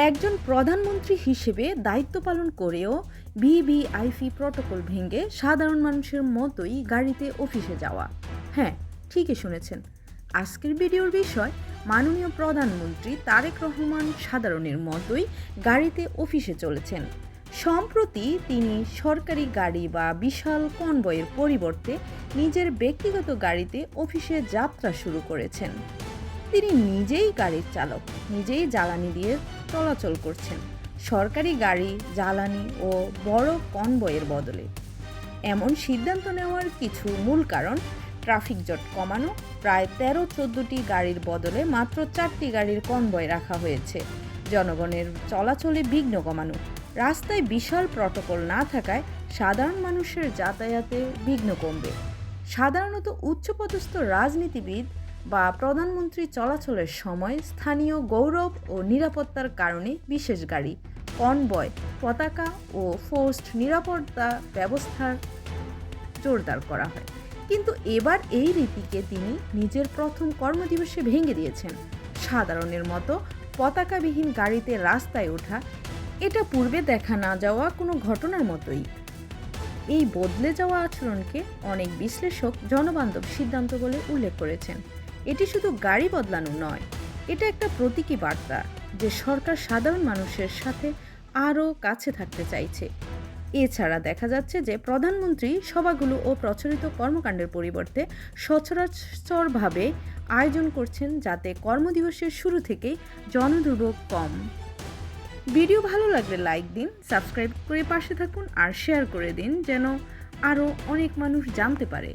একজন প্রধানমন্ত্রী হিসেবে দায়িত্ব পালন করেও ভিভিআইপি প্রটোকল ভেঙে সাধারণ মানুষের মতোই গাড়িতে অফিসে যাওয়া। হ্যাঁ, ঠিকই শুনেছেন। আজকের ভিডিওর বিষয়, মাননীয় প্রধানমন্ত্রী তারেক রহমান সাধারণের মতোই গাড়িতে অফিসে চলেছেন। সম্প্রতি তিনি সরকারি গাড়ি বা বিশাল কনভয়ের পরিবর্তে নিজের ব্যক্তিগত গাড়িতে অফিসে যাত্রা শুরু করেছেন। তিনি নিজেই গাড়ির চালক, নিজেই জ্বালানি দিয়ে চলাচল করছেন সরকারি গাড়ি, জ্বালানি ও বড় কনভয়ের বদলে। এমন সিদ্ধান্ত নেওয়ার কিছু মূল কারণ, ট্রাফিক জট কমানো, প্রায় ১৩-১৪টি গাড়ির বদলে মাত্র ৪টি গাড়ির কনভয় রাখা হয়েছে, জনগণের চলাচলে বিঘ্ন কমানো, রাস্তায় বিশাল প্রটোকল না থাকায় সাধারণ মানুষের যাতায়াতে বিঘ্ন কমবে। সাধারণত উচ্চপদস্থ রাজনীতিবিদ বা প্রধানমন্ত্রী চলাচলের সময় স্থানীয় গৌরব ও নিরাপত্তার কারণে বিশেষ গাড়ি, কনভয়, পতাকা ও ফোর্সড নিরাপত্তা ব্যবস্থার জোরদার করা হয়। কিন্তু এবার এই রীতিকে তিনি নিজের প্রথম কর্মদিবসে ভেঙে দিয়েছেন। সাধারণের মতো পতাকাবিহীন গাড়িতে রাস্তায় ওঠা, এটা পূর্বে দেখা না যাওয়া কোনো ঘটনার মতোই। এই বদলে যাওয়া আচরণকে অনেক বিশ্লেষক জনবান্ধব সিদ্ধান্ত বলে উল্লেখ করেছেন। এটি শুধু গাড়ি বদলানো নয়, এটা একটা প্রতীকী বার্তা যে সরকার সাধারণ মানুষের সাথে আরও কাছে থাকতে চাইছে। এছাড়া দেখা যাচ্ছে যে প্রধানমন্ত্রী সভাগুলো ও প্রচলিত কর্মকাণ্ডের পরিবর্তে সচরাচরভাবে আয়োজন করছেন, যাতে কর্মদিবসের শুরু থেকেই জনদুর্ভোগ কম। ভিডিও ভালো লাগলে লাইক দিন, সাবস্ক্রাইব করে পাশে থাকুন আর শেয়ার করে দিন, যেন আরও অনেক মানুষ জানতে পারে।